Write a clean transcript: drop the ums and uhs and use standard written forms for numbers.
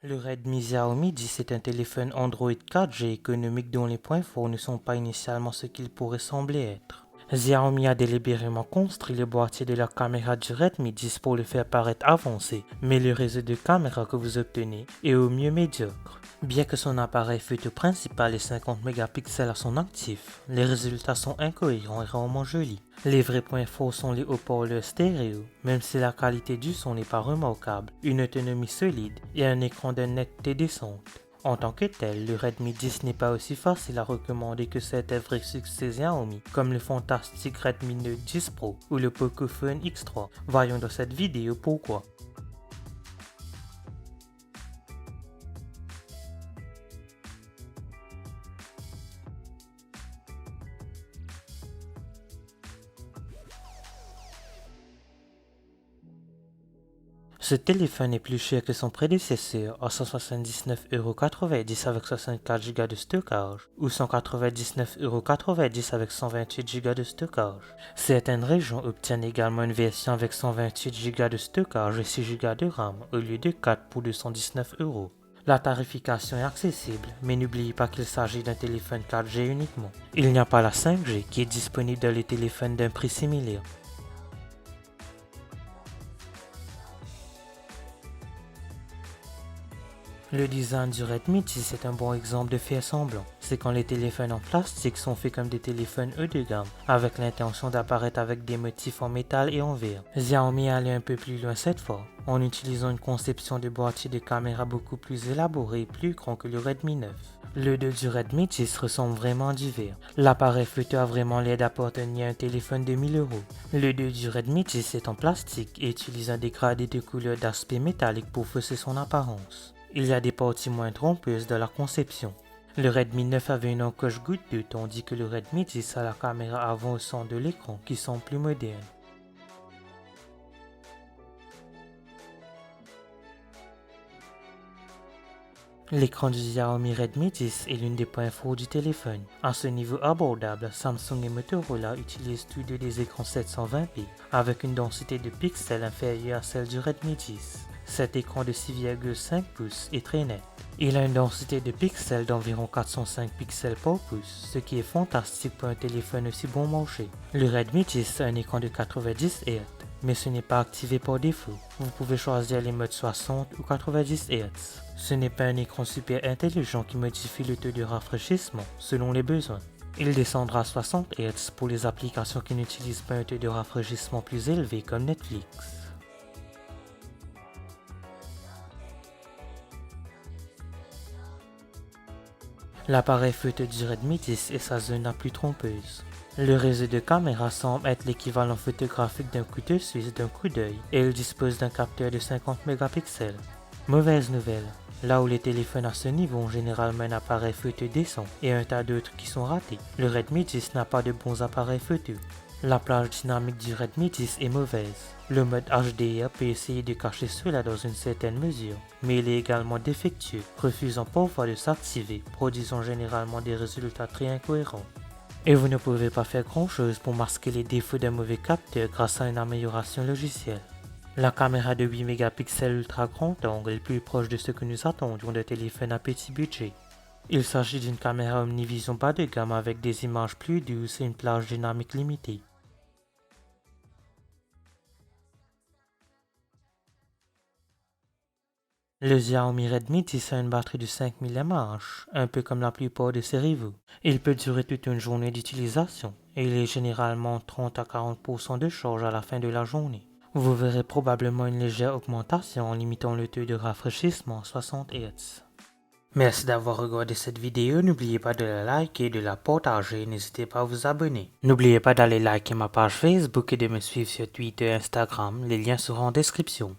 Le Redmi Xiaomi 10 est un téléphone Android 4G économique dont les points forts ne sont pas initialement ce qu'ils pourraient sembler être. Xiaomi a délibérément construit le boîtier de la caméra du Redmi 10 pour le faire paraître avancé, mais le réseau de caméras que vous obtenez est au mieux médiocre. Bien que son appareil photo principal ait 50 mégapixels à son actif, les résultats sont incohérents et rarement jolis. Les vrais points forts sont les haut-parleurs stéréo, même si la qualité du son n'est pas remarquable, une autonomie solide et un écran de netteté décente. En tant que tel, le Redmi 10 n'est pas aussi facile à recommander que certains vrais succès Xiaomi, comme le fantastique Redmi Note 10 Pro ou le Pocophone X3. Voyons dans cette vidéo pourquoi. Ce téléphone est plus cher que son prédécesseur à 179,90€ avec 64 Go de stockage ou 199,90€ avec 128 Go de stockage. Certaines régions obtiennent également une version avec 128 Go de stockage et 6 Go de RAM au lieu de 4 pour 219€. La tarification est accessible, mais n'oubliez pas qu'il s'agit d'un téléphone 4G uniquement. Il n'y a pas la 5G qui est disponible dans les téléphones d'un prix similaire. Le design du Redmi 10 est un bon exemple de faire semblant. C'est quand les téléphones en plastique sont faits comme des téléphones haut de gamme, avec l'intention d'apparaître avec des motifs en métal et en verre. Xiaomi est allé un peu plus loin cette fois, en utilisant une conception de boîtier de caméra beaucoup plus élaborée et plus grand que le Redmi 9. Le dos du Redmi 10 ressemble vraiment à du verre. L'appareil photo a vraiment l'air d'appartenir à un téléphone de 1000€. Le dos du Redmi 10 est en plastique et utilise un dégradé de couleur d'aspect métallique pour fausser son apparence. Il y a des parties moins trompeuses dans la conception. Le Redmi 9 avait une encoche goutte d'eau tandis que le Redmi 10 a la caméra avant au centre de l'écran qui sont plus modernes. L'écran du Xiaomi Redmi 10 est l'une des points forts du téléphone. À ce niveau abordable, Samsung et Motorola utilisent tous deux des écrans 720p avec une densité de pixels inférieure à celle du Redmi 10. Cet écran de 6,5 pouces est très net. Il a une densité de pixels d'environ 405 pixels par pouce, ce qui est fantastique pour un téléphone aussi bon marché. Le Redmi 10 a un écran de 90 Hz, mais ce n'est pas activé par défaut. Vous pouvez choisir les modes 60 ou 90 Hz. Ce n'est pas un écran super intelligent qui modifie le taux de rafraîchissement selon les besoins. Il descendra à 60 Hz pour les applications qui n'utilisent pas un taux de rafraîchissement plus élevé comme Netflix. L'appareil photo du Redmi 10 est sa zone la plus trompeuse. Le réseau de caméras semble être l'équivalent photographique d'un couteau suisse d'un coup d'œil et il dispose d'un capteur de 50 mégapixels. Mauvaise nouvelle, là où les téléphones à ce niveau ont généralement un appareil photo décent et un tas d'autres qui sont ratés, le Redmi 10 n'a pas de bons appareils photo. La plage dynamique du Redmi 10 est mauvaise. Le mode HDR peut essayer de cacher cela dans une certaine mesure, mais il est également défectueux, refusant parfois de s'activer, produisant généralement des résultats très incohérents. Et vous ne pouvez pas faire grand chose pour masquer les défauts d'un mauvais capteur grâce à une amélioration logicielle. La caméra de 8 mégapixels ultra grand angle est plus proche de ce que nous attendions de téléphones à petit budget. Il s'agit d'une caméra Omnivision bas de gamme avec des images plus douces et une plage dynamique limitée. Le Xiaomi Redmi 10 a une batterie de 5000 mAh, un peu comme la plupart de ses rivaux. Il peut durer toute une journée d'utilisation et il est généralement 30 à 40% de charge à la fin de la journée. Vous verrez probablement une légère augmentation en limitant le taux de rafraîchissement à 60 Hz. Merci d'avoir regardé cette vidéo, n'oubliez pas de la liker et de la partager, n'hésitez pas à vous abonner. N'oubliez pas d'aller liker ma page Facebook et de me suivre sur Twitter et Instagram, les liens seront en description.